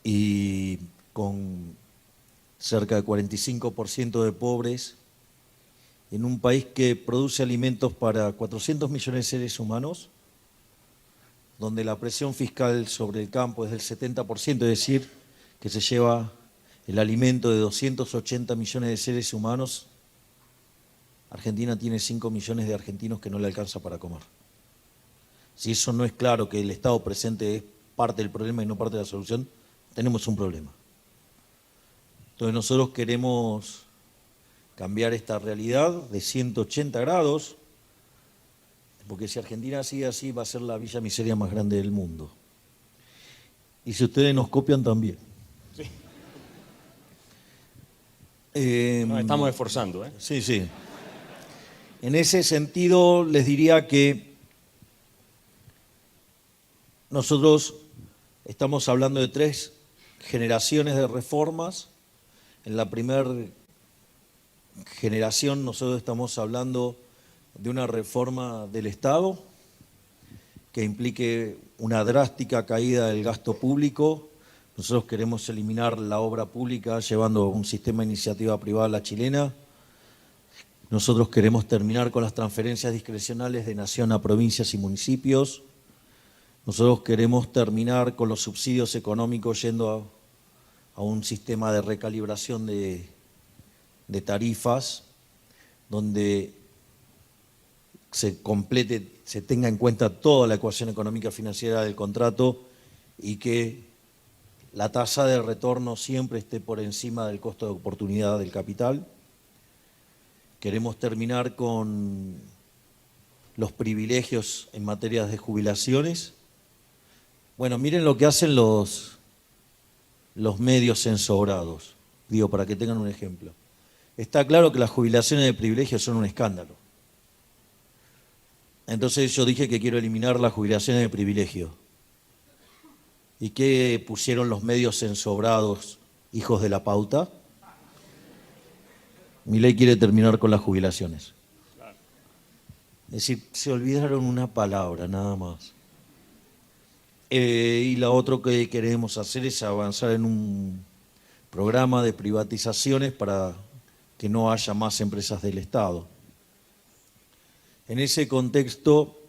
[SPEAKER 1] y con cerca de 45% de pobres en un país que produce alimentos para 400 millones de seres humanos, donde la presión fiscal sobre el campo es del 70%, es decir, que se lleva el alimento de 280 millones de seres humanos. Argentina tiene 5 millones de argentinos que no le alcanza para comer. Si eso no es claro que el Estado presente es parte del problema y no parte de la solución, tenemos un problema. Entonces nosotros queremos cambiar esta realidad de 180 grados, porque si Argentina sigue así va a ser la villa miseria más grande del mundo. Y si ustedes nos copian también. Sí.
[SPEAKER 2] Nos estamos esforzando, ¿eh?
[SPEAKER 1] Sí, sí. En ese sentido, les diría que nosotros estamos hablando de 3 generaciones de reformas. En la primera generación nosotros estamos hablando de una reforma del Estado que implique una drástica caída del gasto público. Nosotros queremos eliminar la obra pública llevando un sistema de iniciativa privada a la chilena. Nosotros queremos terminar con las transferencias discrecionales de nación a provincias y municipios. Nosotros queremos terminar con los subsidios económicos yendo a un sistema de recalibración de tarifas, donde se complete, se tenga en cuenta toda la ecuación económica financiera del contrato y que la tasa de retorno siempre esté por encima del costo de oportunidad del capital. Queremos terminar con los privilegios en materia de jubilaciones. Bueno, miren lo que hacen los medios ensobrados, digo, para que tengan un ejemplo. Está claro que las jubilaciones de privilegio son un escándalo. Entonces yo dije que quiero eliminar las jubilaciones de privilegio. ¿Y qué pusieron los medios ensobrados, hijos de la pauta? Milei quiere terminar con las jubilaciones. Es decir, se olvidaron una palabra, nada más. Y lo otro que queremos hacer es avanzar en un programa de privatizaciones para que no haya más empresas del Estado. En ese contexto,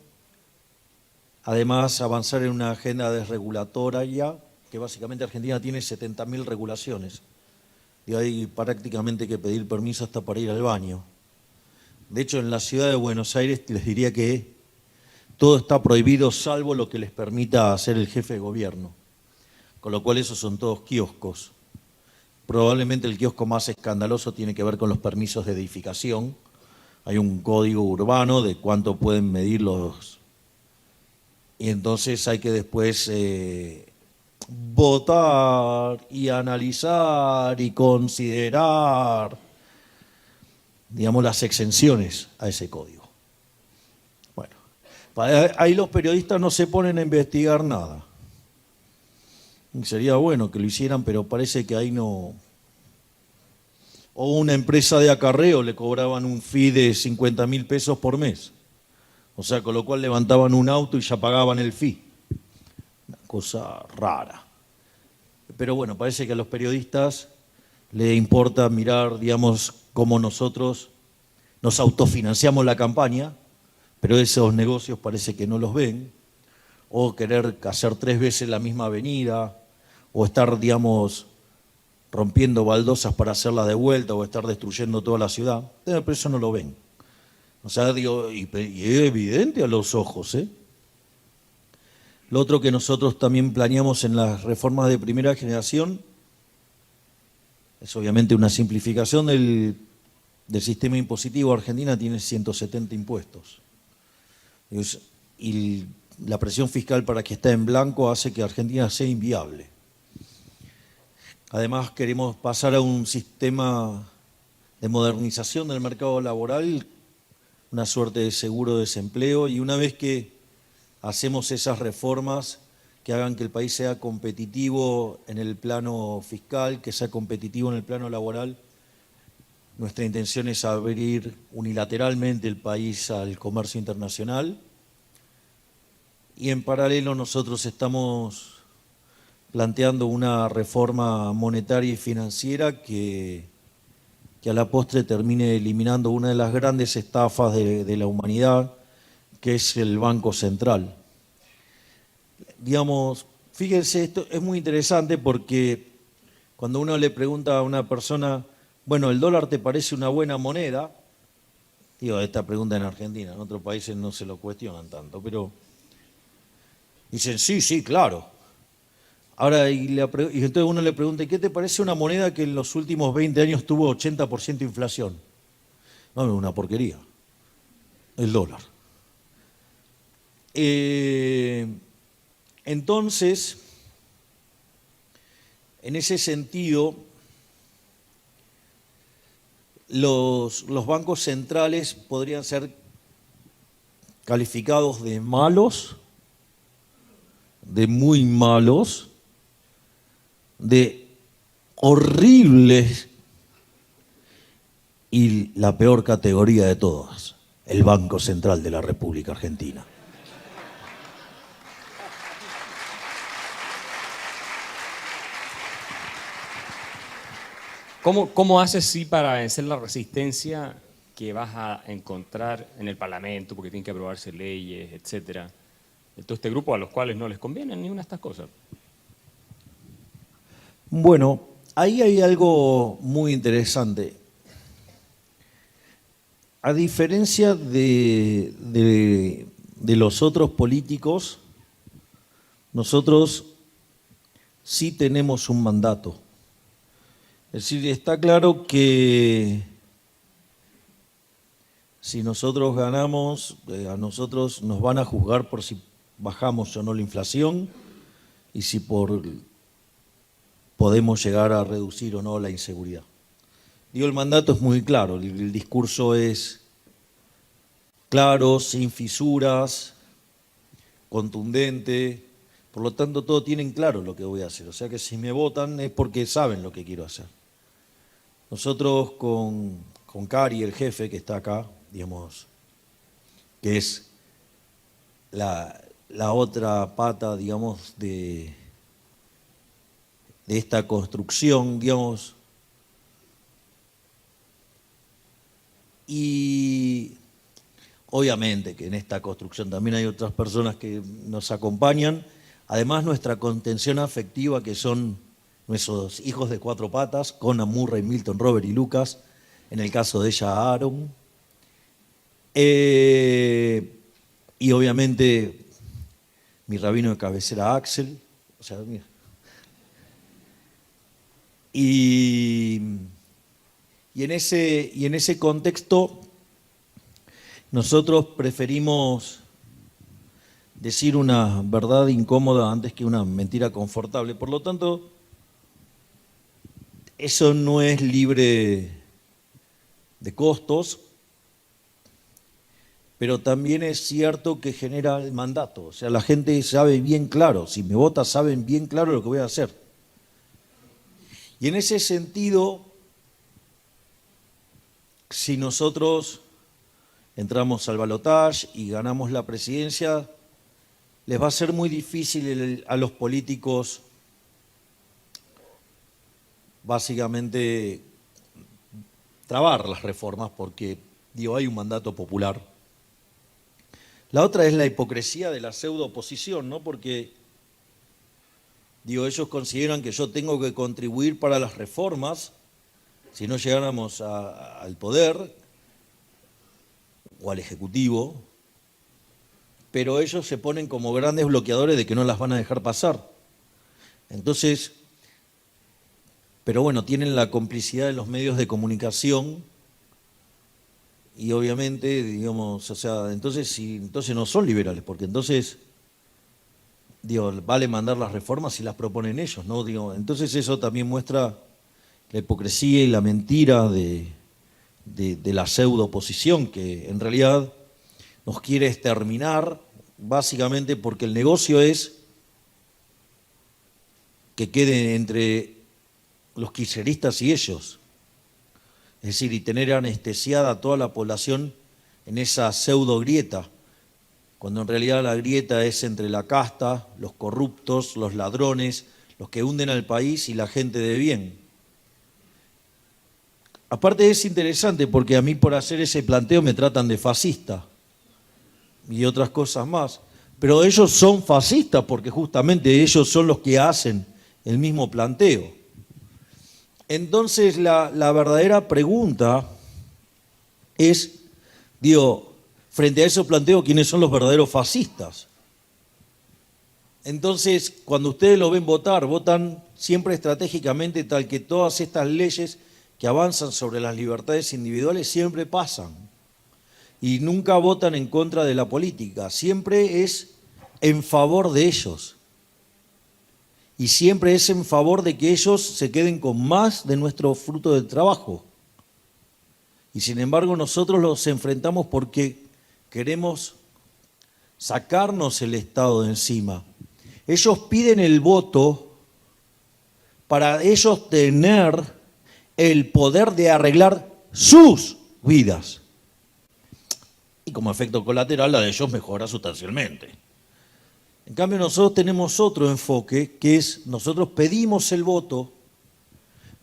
[SPEAKER 1] además, avanzar en una agenda desregulatoria, que básicamente Argentina tiene 70.000 regulaciones. Y hay prácticamente que pedir permiso hasta para ir al baño. De hecho, en la ciudad de Buenos Aires les diría que todo está prohibido salvo lo que les permita hacer el jefe de gobierno. Con lo cual esos son todos kioscos. Probablemente el kiosco más escandaloso tiene que ver con los permisos de edificación. Hay un código urbano de cuánto pueden medir los... Y entonces hay que después votar y analizar y considerar, digamos, las exenciones a ese código. Bueno, ahí los periodistas no se ponen a investigar nada. Sería bueno que lo hicieran, pero parece que ahí no... O una empresa de acarreo le cobraban un fee de 50.000 pesos por mes. O sea, con lo cual levantaban un auto y ya pagaban el fee. Una cosa rara. Pero bueno, parece que a los periodistas les importa mirar, digamos, cómo nosotros nos autofinanciamos la campaña, pero esos negocios parece que no los ven. O querer hacer 3 veces la misma avenida, o estar, digamos, rompiendo baldosas para hacerla de vuelta, o estar destruyendo toda la ciudad. Pero eso no lo ven. O sea, digo, y es evidente a los ojos, ¿eh? Lo otro que nosotros también planeamos en las reformas de primera generación es obviamente una simplificación del sistema impositivo. Argentina tiene 170 impuestos. Y la presión fiscal para que esté en blanco hace que Argentina sea inviable. Además, queremos pasar a un sistema de modernización del mercado laboral, una suerte de seguro de desempleo, y una vez que hacemos esas reformas que hagan que el país sea competitivo en el plano fiscal, que sea competitivo en el plano laboral, nuestra intención es abrir unilateralmente el país al comercio internacional, y en paralelo nosotros estamos planteando una reforma monetaria y financiera que a la postre termine eliminando una de las grandes estafas de la humanidad, que es el Banco Central. Digamos, fíjense, esto es muy interesante porque cuando uno le pregunta a una persona, bueno, ¿el dólar te parece una buena moneda? Digo, esta pregunta en Argentina, en otros países no se lo cuestionan tanto, pero dicen, sí, claro. Ahora, y entonces uno le pregunta, ¿qué te parece una moneda que en los últimos 20 años tuvo 80% de inflación? No, es una porquería. El dólar. Entonces, en ese sentido, los bancos centrales podrían ser calificados de malos, de muy malos, de horribles y la peor categoría de todas, el Banco Central de la República Argentina.
[SPEAKER 2] ¿Cómo haces sí para vencer la resistencia que vas a encontrar en el Parlamento, porque tienen que aprobarse leyes, etcétera? De todo este grupo a los cuales no les conviene ni una de estas cosas.
[SPEAKER 1] Bueno, ahí hay algo muy interesante. A diferencia de los otros políticos, nosotros sí tenemos un mandato. Es decir, está claro que si nosotros ganamos, a nosotros nos van a juzgar por si bajamos o no la inflación y si podemos llegar a reducir o no la inseguridad. Digo, el mandato es muy claro, el discurso es claro, sin fisuras, contundente, por lo tanto todos tienen claro lo que voy a hacer, o sea que si me votan es porque saben lo que quiero hacer. Nosotros con Cari, el jefe que está acá, digamos, que es la otra pata, digamos, de esta construcción, digamos, y obviamente que en esta construcción también hay otras personas que nos acompañan, además nuestra contención afectiva, que son nuestros hijos de cuatro patas, Conan, Murray, Milton, Robert y Lucas, en el caso de ella Aaron, y obviamente mi rabino de cabecera Axel, o sea, mira. Y en ese contexto nosotros preferimos decir una verdad incómoda antes que una mentira confortable. Por lo tanto, eso no es libre de costos, pero también es cierto que genera el mandato. O sea, la gente sabe bien claro, si me vota saben bien claro lo que voy a hacer. Y en ese sentido, si nosotros entramos al balotaje y ganamos la presidencia, les va a ser muy difícil a los políticos básicamente trabar las reformas porque, digo, hay un mandato popular. La otra es la hipocresía de la pseudo oposición, ¿no? Porque, digo, ellos consideran que yo tengo que contribuir para las reformas si no llegáramos al poder o al Ejecutivo, pero ellos se ponen como grandes bloqueadores de que no las van a dejar pasar. Entonces, pero bueno, tienen la complicidad de los medios de comunicación y obviamente, digamos, o sea, entonces no son liberales, porque entonces, digo, vale mandar las reformas si las proponen ellos, ¿no? Digo, entonces eso también muestra la hipocresía y la mentira de la pseudo oposición, que en realidad nos quiere exterminar, básicamente porque el negocio es que quede entre los kirchneristas y ellos. Es decir, y tener anestesiada a toda la población en esa pseudo grieta, cuando en realidad la grieta es entre la casta, los corruptos, los ladrones, los que hunden al país y la gente de bien. Aparte es interesante porque a mí por hacer ese planteo me tratan de fascista y otras cosas más, pero ellos son fascistas porque justamente ellos son los que hacen el mismo planteo. Entonces la verdadera pregunta es, digo, frente a esos planteos, ¿quiénes son los verdaderos fascistas? Entonces, cuando ustedes lo ven votar, votan siempre estratégicamente tal que todas estas leyes que avanzan sobre las libertades individuales siempre pasan. Y nunca votan en contra de la política, siempre es en favor de ellos. Y siempre es en favor de que ellos se queden con más de nuestro fruto del trabajo. Y sin embargo nosotros los enfrentamos porque queremos sacarnos el Estado de encima. Ellos piden el voto para ellos tener el poder de arreglar sus vidas. Y como efecto colateral, la de ellos mejora sustancialmente. En cambio, nosotros tenemos otro enfoque, que es, nosotros pedimos el voto,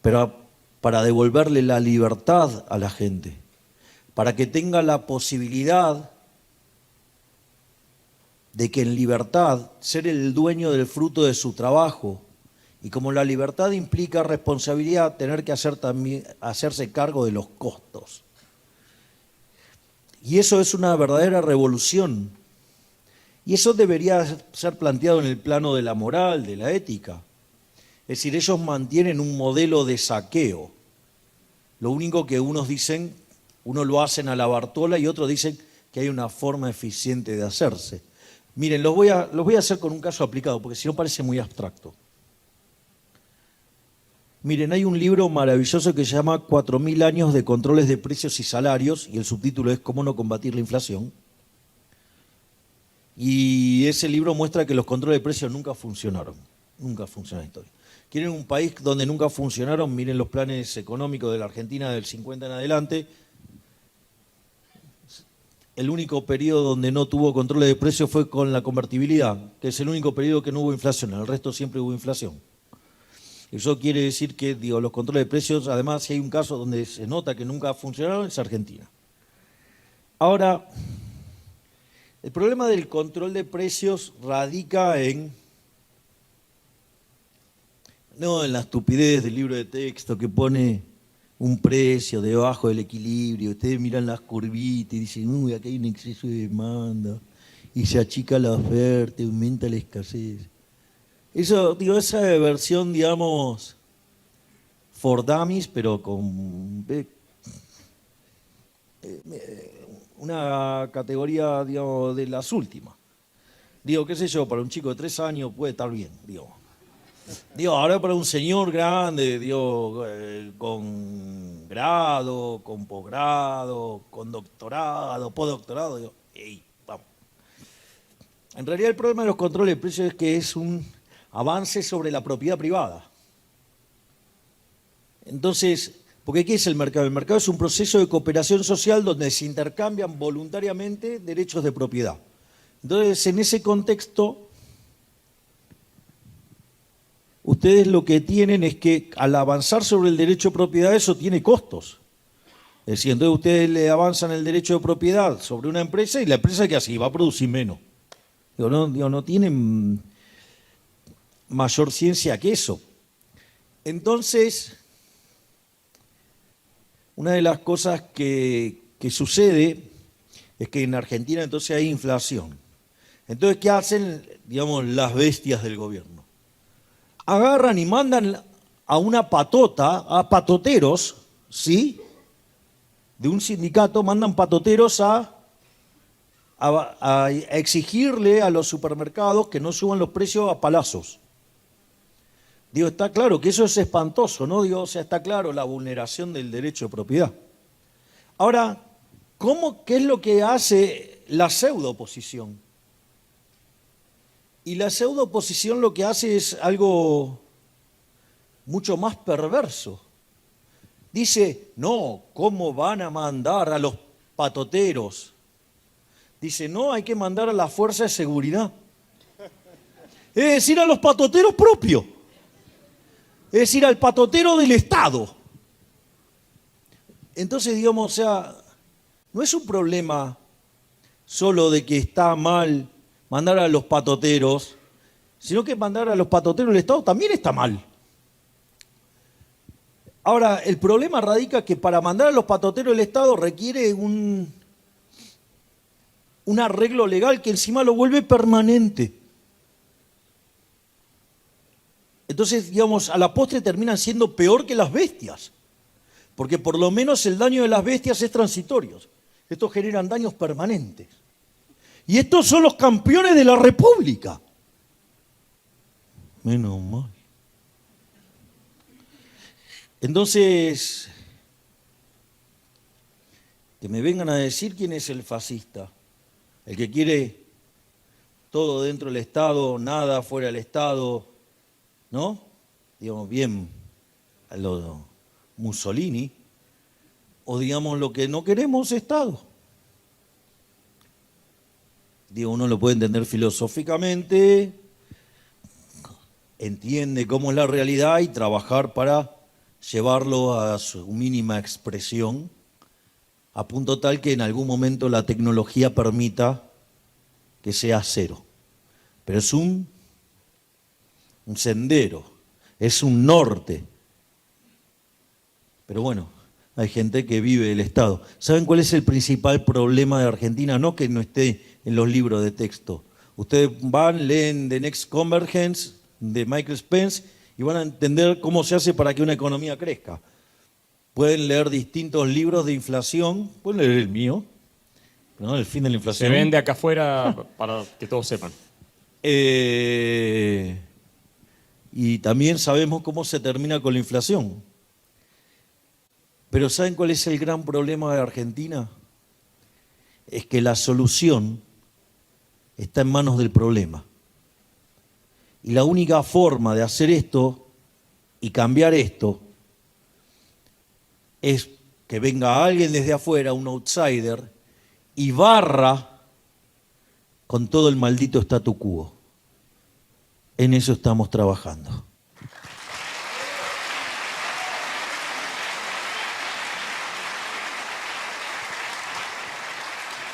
[SPEAKER 1] pero para devolverle la libertad a la gente, para que tenga la posibilidad de que en libertad ser el dueño del fruto de su trabajo, y como la libertad implica responsabilidad, tener que hacerse cargo de los costos. Y eso es una verdadera revolución. Y eso debería ser planteado en el plano de la moral, de la ética. Es decir, ellos mantienen un modelo de saqueo. Lo único que unos dicen, unos lo hacen a la Bartola y otros dicen que hay una forma eficiente de hacerse. Miren, los voy a hacer con un caso aplicado, porque si no parece muy abstracto. Miren, hay un libro maravilloso que se llama 4000 años de controles de precios y salarios, y el subtítulo es ¿Cómo no combatir la inflación? Y ese libro muestra que los controles de precios nunca funcionaron en la historia. ¿Quieren un país donde nunca funcionaron? Miren los planes económicos de la Argentina del 50 en adelante. El único periodo donde no tuvo controles de precios fue con la convertibilidad, que es el único periodo que no hubo inflación, el resto siempre hubo inflación. Eso quiere decir que, los controles de precios, además, si hay un caso donde se nota que nunca funcionaron, es Argentina. Ahora, el problema del control de precios radica no en la estupidez del libro de texto que pone un precio debajo del equilibrio. Ustedes miran las curvitas y dicen, uy, acá hay un exceso de demanda, y se achica la oferta, aumenta la escasez. Eso, esa versión, for dummies, pero con una categoría, de las últimas. Qué sé yo, para un chico de 3 años puede estar bien, ahora para un señor grande, con grado, con posgrado, con doctorado, postdoctorado, vamos. En realidad el problema de los controles de precios es que es un avance sobre la propiedad privada. Entonces, porque ¿qué es el mercado? El mercado es un proceso de cooperación social donde se intercambian voluntariamente derechos de propiedad. Entonces, en ese contexto, ustedes lo que tienen es que al avanzar sobre el derecho de propiedad, eso tiene costos. Es decir, entonces ustedes le avanzan el derecho de propiedad sobre una empresa y la empresa, ¿qué hace? Va a producir menos. No tienen mayor ciencia que eso. Entonces, una de las cosas que sucede es que en Argentina entonces hay inflación. Entonces, ¿qué hacen, las bestias del gobierno? Agarran y mandan a una patota, a patoteros, ¿sí? De un sindicato, mandan patoteros a exigirle a los supermercados que no suban los precios a palazos. Está claro que eso es espantoso, ¿no? Está claro la vulneración del derecho de propiedad. Ahora, ¿qué es lo que hace la pseudo-oposición? Y la pseudo-oposición lo que hace es algo mucho más perverso. Dice, no, ¿cómo van a mandar a los patoteros? Dice, no, hay que mandar a la fuerza de seguridad. Es decir, a los patoteros propios. Es decir, al patotero del Estado. Entonces, no es un problema solo de que está mal mandar a los patoteros, sino que mandar a los patoteros del Estado también está mal. Ahora, el problema radica que para mandar a los patoteros del Estado requiere un arreglo legal que encima lo vuelve permanente. Entonces, a la postre terminan siendo peor que las bestias, porque por lo menos el daño de las bestias es transitorio. Estos generan daños permanentes. Y estos son los campeones de la República. Menos mal. Entonces, Que me vengan a decir quién es el fascista. El que quiere todo dentro del Estado, nada fuera del Estado, ¿no? Digamos, bien a lo Mussolini. O digamos, lo que no queremos, Estado. Digo, uno lo puede entender filosóficamente, entiende cómo es la realidad y trabajar para llevarlo a su mínima expresión, a punto tal que en algún momento la tecnología permita que sea cero. Pero es un sendero, es un norte. Pero bueno, hay gente que vive el Estado. ¿Saben cuál es el principal problema de Argentina? No que no esté en los libros de texto. Ustedes van, leen The Next Convergence de Michael Spence y van a entender cómo se hace para que una economía crezca. Pueden leer distintos libros de inflación, pueden leer el mío, ¿no? El fin de la inflación.
[SPEAKER 2] Se vende acá afuera para que todos sepan.
[SPEAKER 1] Y también sabemos cómo se termina con la inflación. Pero ¿saben cuál es el gran problema de Argentina? Es que la solución está en manos del problema. Y la única forma de hacer esto y cambiar esto es que venga alguien desde afuera, un outsider, y barra con todo el maldito statu quo. En eso estamos trabajando.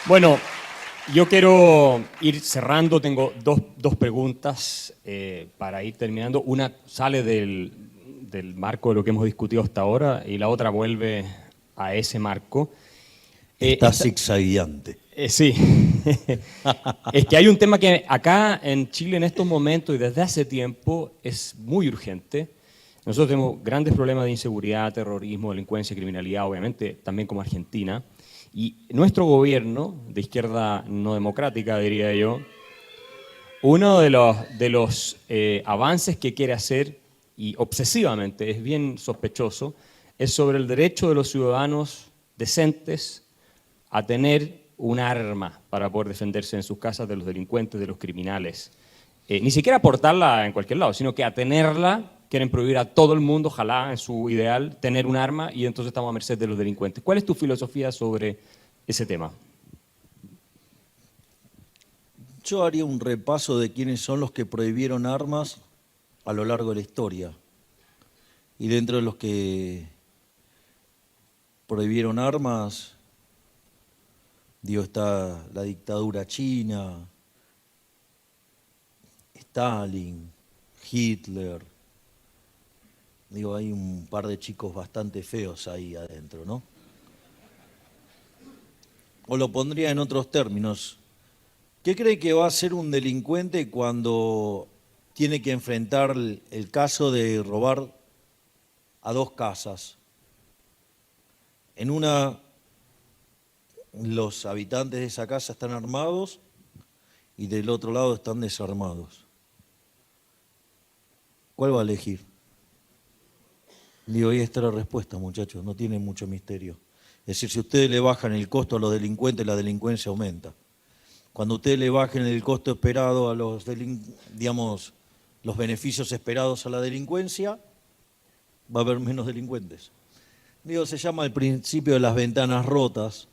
[SPEAKER 2] Bueno, yo quiero ir cerrando, tengo dos preguntas para ir terminando. Una sale del marco de lo que hemos discutido hasta ahora y la otra vuelve a ese marco.
[SPEAKER 1] Está zigzagueante.
[SPEAKER 2] Sí, es que hay un tema que acá en Chile en estos momentos y desde hace tiempo es muy urgente. Nosotros tenemos grandes problemas de inseguridad, terrorismo, delincuencia, criminalidad, obviamente, también como Argentina. Y nuestro gobierno, de izquierda no democrática, diría yo, uno de los avances que quiere hacer, y obsesivamente, es bien sospechoso, es sobre el derecho de los ciudadanos decentes a tener un arma para poder defenderse en sus casas de los delincuentes, de los criminales. Ni siquiera portarla en cualquier lado, sino que a tenerla. Quieren prohibir a todo el mundo, ojalá, en su ideal, tener un arma y entonces estamos a merced de los delincuentes. ¿Cuál es tu filosofía sobre ese tema?
[SPEAKER 1] Yo haría un repaso de quiénes son los que prohibieron armas a lo largo de la historia. Y dentro de los que prohibieron armas, digo, está la dictadura china, Stalin, Hitler. Digo, hay un par de chicos bastante feos ahí adentro, ¿no? O lo pondría en otros términos. ¿Qué cree que va a hacer un delincuente cuando tiene que enfrentar el caso de robar a dos casas? En una, los habitantes de esa casa están armados y del otro lado están desarmados. ¿Cuál va a elegir? Digo, ahí está la respuesta, muchachos, no tiene mucho misterio. Es decir, si ustedes le bajan el costo a los delincuentes, la delincuencia aumenta. Cuando ustedes le bajen el costo esperado a los, digamos, los beneficios esperados a la delincuencia, va a haber menos delincuentes. Digo, se llama el principio de las ventanas rotas,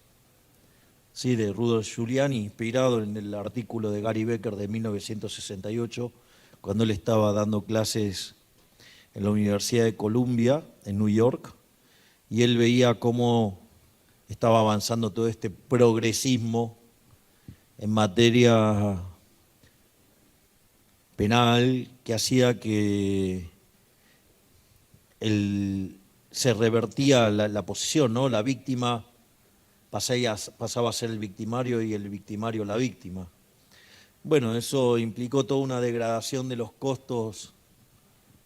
[SPEAKER 1] ¿sí? De Rudolf Giuliani, inspirado en el artículo de Gary Becker de 1968, cuando él estaba dando clases en la Universidad de Columbia, en New York, y él veía cómo estaba avanzando todo este progresismo en materia penal que hacía que se revertía la posición, ¿no? La víctima pasaba a ser el victimario y el victimario la víctima. Bueno, eso implicó toda una degradación de los costos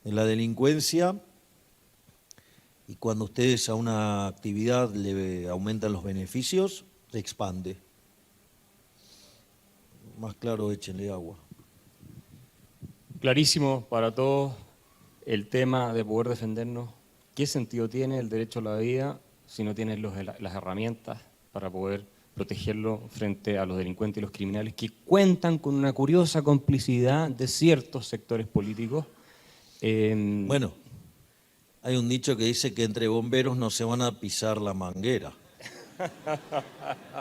[SPEAKER 1] de la delincuencia, y cuando ustedes a una actividad le aumentan los beneficios, se expande. Más claro, échenle agua.
[SPEAKER 2] Clarísimo para todos el tema de poder defendernos. ¿Qué sentido tiene el derecho a la vida si no tienes las herramientas para poder protegerlo frente a los delincuentes y los criminales que cuentan con una curiosa complicidad de ciertos sectores políticos.
[SPEAKER 1] Bueno, hay un dicho que dice que entre bomberos no se van a pisar la manguera.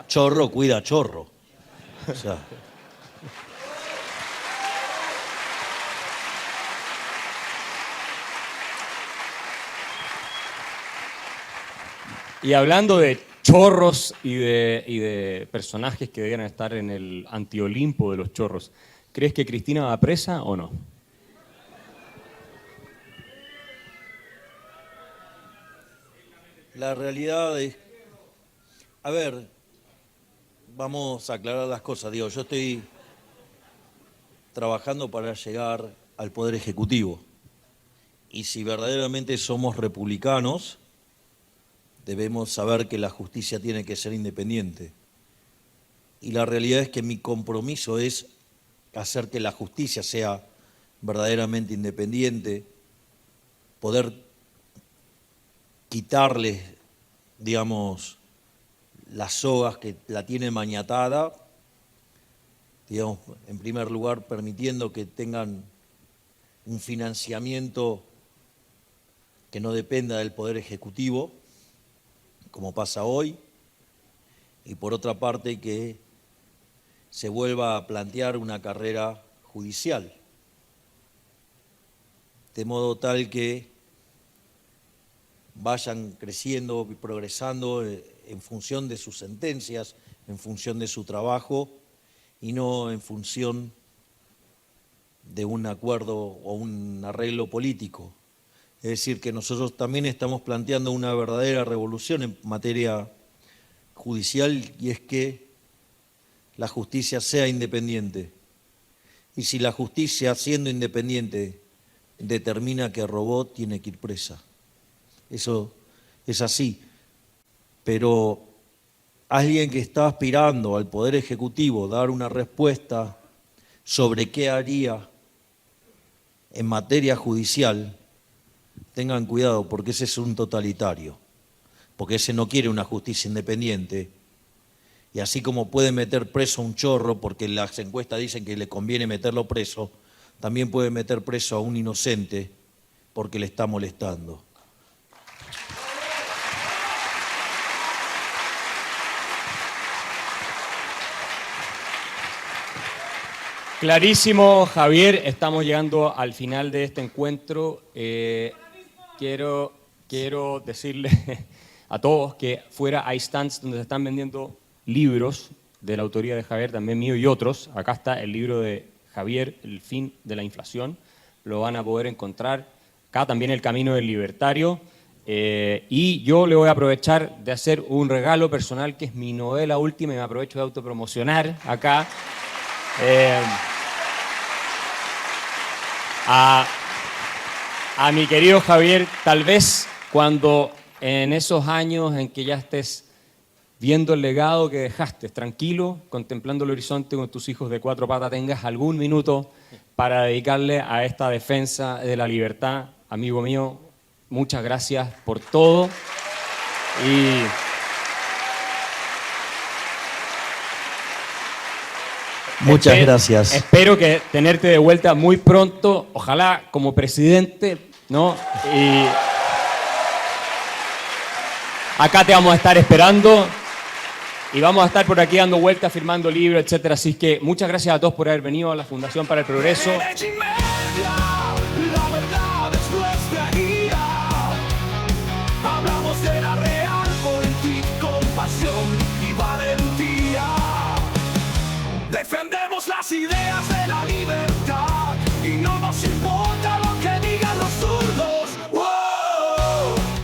[SPEAKER 1] Chorro cuida chorro. O sea,
[SPEAKER 2] y hablando de chorros y de personajes que debieran estar en el antiolimpo de los chorros, ¿crees que Cristina va presa o no?
[SPEAKER 1] la realidad es... A ver, vamos a aclarar las cosas. Digo, yo estoy trabajando para llegar al Poder Ejecutivo. Y si verdaderamente somos republicanos, debemos saber que la justicia tiene que ser independiente. Y la realidad es que mi compromiso es hacer que la justicia sea verdaderamente independiente, poder quitarles, digamos, las sogas que la tienen maniatada, digamos, en primer lugar permitiendo que tengan un financiamiento que no dependa del Poder Ejecutivo, como pasa hoy, y por otra parte que se vuelva a plantear una carrera judicial, de modo tal que vayan creciendo y progresando en función de sus sentencias, en función de su trabajo y no en función de un acuerdo o un arreglo político. Es decir, que nosotros también estamos planteando una verdadera revolución en materia judicial y es que la justicia sea independiente. Y si la justicia, siendo independiente, determina que robó, tiene que ir presa. Eso es así. Pero alguien que está aspirando al Poder Ejecutivo dar una respuesta sobre qué haría en materia judicial, tengan cuidado porque ese es un totalitario, porque ese no quiere una justicia independiente. Y así como puede meter preso a un chorro, porque las encuestas dicen que le conviene meterlo preso, también puede meter preso a un inocente porque le está molestando.
[SPEAKER 2] Clarísimo, Javier, estamos llegando al final de este encuentro. Quiero decirle a todos que fuera hay stands donde se están vendiendo libros de la autoría de Javier, también mío y otros. Acá está el libro de Javier, El fin de la inflación. Lo van a poder encontrar. Acá también El camino del libertario. Y yo le voy a aprovechar de hacer un regalo personal, que es mi novela última, y me aprovecho de autopromocionar acá. A mi querido Javier, tal vez cuando en esos años en que ya estés viendo el legado que dejaste, tranquilo, contemplando el horizonte con tus hijos de 4 patas, tengas algún minuto para dedicarle a esta defensa de la libertad. Amigo mío, muchas gracias por todo. Y
[SPEAKER 1] muchas gracias.
[SPEAKER 2] Espero que tenerte de vuelta muy pronto, ojalá como presidente, ¿no? Y acá te vamos a estar esperando y vamos a estar por aquí dando vueltas, firmando libros, etcétera. Así que muchas gracias a todos por haber venido a la Fundación para el Progreso.